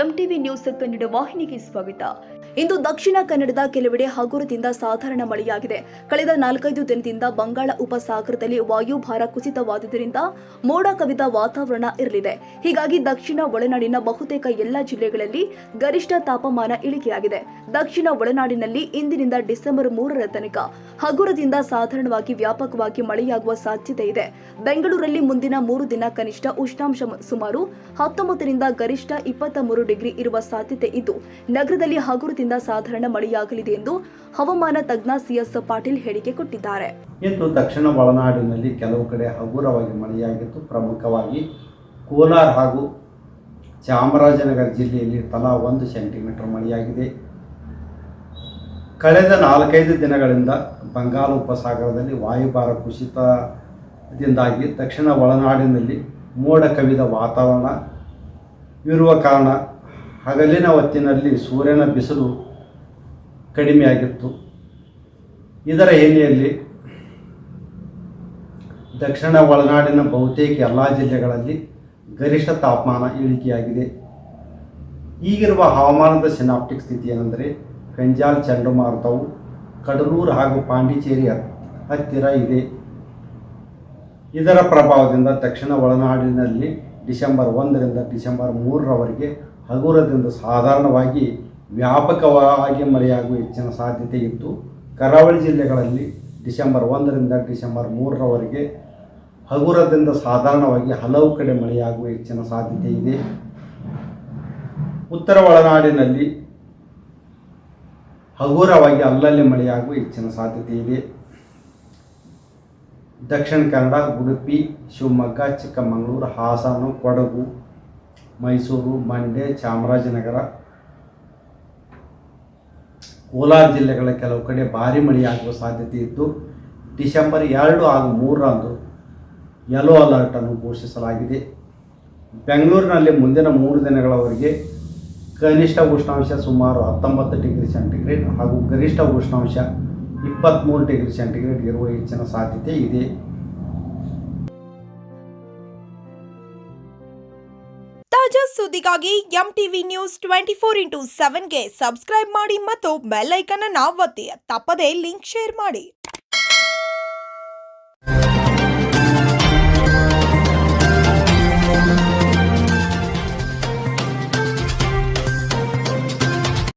MTV news Kannada ವಾಹಿನಿಗೆ ಸ್ವಾಗತ. ಇಂದು ದಕ್ಷಿಣ ಕನ್ನಡದ ಕೆಲವೆಡೆ ಹಗುರದಿಂದ ಸಾಧಾರಣ ಮಳೆಯಾಗಿದೆ. ಕಳೆದ 4-5 ದಿನದಿಂದ ಬಂಗಾಳ ಉಪಸಾಗರದಲ್ಲಿ ವಾಯುಭಾರ ಕುಸಿತವಾದುದರಿಂದ ಮೋಡ ಕವಿದ ವಾತಾವರಣ ಇರಲಿದೆ. ಹೀಗಾಗಿ ದಕ್ಷಿಣ ಒಳನಾಡಿನ ಬಹುತೇಕ ಎಲ್ಲ ಜಿಲ್ಲೆಗಳಲ್ಲಿ ಗರಿಷ್ಠ ತಾಪಮಾನ ಇಳಿಕೆಯಾಗಿದೆ. ದಕ್ಷಿಣ ಒಳನಾಡಿನಲ್ಲಿ ಇಂದಿನಿಂದ ಡಿಸೆಂಬರ್ 3ರ ತನಕ ಹಗುರದಿಂದ ಸಾಧಾರಣವಾಗಿ ವ್ಯಾಪಕವಾಗಿ ಮಳೆಯಾಗುವ ಸಾಧ್ಯತೆ ಇದೆ. ಬೆಂಗಳೂರಲ್ಲಿ ಮುಂದಿನ 3 ದಿನ ಕನಿಷ್ಠ ಉಷ್ಣಾಂಶ ಸುಮಾರು 19 ರಿಂದ ಗರಿಷ್ಠ 23 ಡಿಗ್ರಿ ಇರುವ ಸಾಧ್ಯತೆ ಇದ್ದು, ನಗರದಲ್ಲಿ ಹಗುರದಿಂದ ಸಾಧಾರಣ ಮಳೆಯಾಗಲಿದೆ ಎಂದು ಹವಾಮಾನ ತಜ್ಞ ಸಿಎಸ್ ಪಾಟೀಲ್ ಹೇಳಿಕೆ ಕೊಟ್ಟಿದ್ದಾರೆ. ಇಂದು ದಕ್ಷಿಣ ಒಳನಾಡಿನಲ್ಲಿ ಕೆಲವು ಕಡೆ ಹಗುರವಾಗಿ ಮಳೆಯಾಗಿದ್ದು, ಪ್ರಮುಖವಾಗಿ ಕೋಲಾರ ಹಾಗೂ ಚಾಮರಾಜನಗರ ಜಿಲ್ಲೆಯಲ್ಲಿ ತಲಾ 1 ಸೆಂಟಿಮೀಟರ್ ಮಳೆಯಾಗಿದೆ. ಕಳೆದ 4-5 ದಿನಗಳಿಂದ ಬಂಗಾಳ ಉಪಸಾಗರದಲ್ಲಿ ವಾಯುಭಾರ ಕುಸಿತದಿಂದಾಗಿ ದಕ್ಷಿಣ ಒಳನಾಡಿನಲ್ಲಿ ಮೋಡ ಕವಿದ ವಾತಾವರಣ ಇರುವ ಕಾರಣ ಹಗಲಿನ ಹೊತ್ತಿನಲ್ಲಿ ಸೂರ್ಯನ ಬಿಸಿಲು ಕಡಿಮೆಯಾಗಿತ್ತು. ಇದರ ಹಿನ್ನೆಲೆಯಲ್ಲಿ ದಕ್ಷಿಣ ಒಳನಾಡಿನ ಬಹುತೇಕ ಎಲ್ಲ ಜಿಲ್ಲೆಗಳಲ್ಲಿ ಗರಿಷ್ಠ ತಾಪಮಾನ ಇಳಿಕೆಯಾಗಿದೆ. ಈಗಿರುವ ಹವಾಮಾನದ ಸಿನಾಪ್ಟಿಕ್ ಸ್ಥಿತಿ ಏನೆಂದರೆ, ಫೆಂಜಾಲ್ ಚಂಡಮಾರುತವು ಕಡಲೂರು ಹಾಗೂ ಪಾಂಡಿಚೇರಿ ಹತ್ತಿರ ಇದೆ. ಇದರ ಪ್ರಭಾವದಿಂದ ದಕ್ಷಿಣ ಒಳನಾಡಿನಲ್ಲಿ ಡಿಸೆಂಬರ್ 1ರಿಂದ ಡಿಸೆಂಬರ್ 3ರವರೆಗೆ ಹಗುರದಿಂದ ಸಾಧಾರಣವಾಗಿ ವ್ಯಾಪಕವಾಗಿ ಮಳೆಯಾಗುವ ಹೆಚ್ಚಿನ ಸಾಧ್ಯತೆ ಇದ್ದು, ಕರಾವಳಿ ಜಿಲ್ಲೆಗಳಲ್ಲಿ ಡಿಸೆಂಬರ್ 1ರಿಂದ ಡಿಸೆಂಬರ್ 3ರವರೆಗೆ ಹಗುರದಿಂದ ಸಾಧಾರಣವಾಗಿ ಹಲವು ಕಡೆ ಮಳೆಯಾಗುವ ಹೆಚ್ಚಿನ ಸಾಧ್ಯತೆ ಇದೆ. ಉತ್ತರ ಒಳನಾಡಿನಲ್ಲಿ ಹಗುರವಾಗಿ ಅಲ್ಲಲ್ಲಿ ಮಳೆಯಾಗುವ ಹೆಚ್ಚಿನ ಸಾಧ್ಯತೆ ಇದೆ. ದಕ್ಷಿಣ ಕನ್ನಡ, ಉಡುಪಿ, ಶಿವಮೊಗ್ಗ, ಚಿಕ್ಕಮಗಳೂರು, ಹಾಸನ, ಕೊಡಗು, ಮೈಸೂರು, ಮಂಡ್ಯ, ಚಾಮರಾಜನಗರ, ಕೋಲಾರ ಜಿಲ್ಲೆಗಳ ಕೆಲವು ಕಡೆ ಭಾರೀ ಮಳೆಯಾಗುವ ಸಾಧ್ಯತೆ ಇದ್ದು, ಡಿಸೆಂಬರ್ 2 ಹಾಗೂ 3ರಂದು ಯೆಲ್ಲೋ ಅಲರ್ಟನ್ನು ಘೋಷಿಸಲಾಗಿದೆ. ಬೆಂಗಳೂರಿನಲ್ಲಿ ಮುಂದಿನ 3 ದಿನಗಳವರೆಗೆ ಕನಿಷ್ಠ ಉಷ್ಣಾಂಶ ಸುಮಾರು 19 ಡಿಗ್ರಿ ಸೆಂಟಿಗ್ರೇಡ್ ಹಾಗೂ ಗರಿಷ್ಠ ಉಷ್ಣಾಂಶ 23 ಡಿಗ್ರಿ ಸೆಂಟಿಗ್ರೇಡ್ ಇರುವ ಹೆಚ್ಚಿನ ಸಾಧ್ಯತೆ ಇದೆ. ತಾಜಾ ಸುದ್ದಿಗಾಗಿ ಎಂಟಿವಿ ನ್ಯೂಸ್ 24x7ಗೆ ಸಬ್ಸ್ಕ್ರೈಬ್ ಮಾಡಿ ಮತ್ತು ಬೆಲ್ ಐಕಾನ್ ಅನ್ನು ಒತ್ತಿ. ತಪ್ಪದೇ ಲಿಂಕ್ ಶೇರ್ ಮಾಡಿ.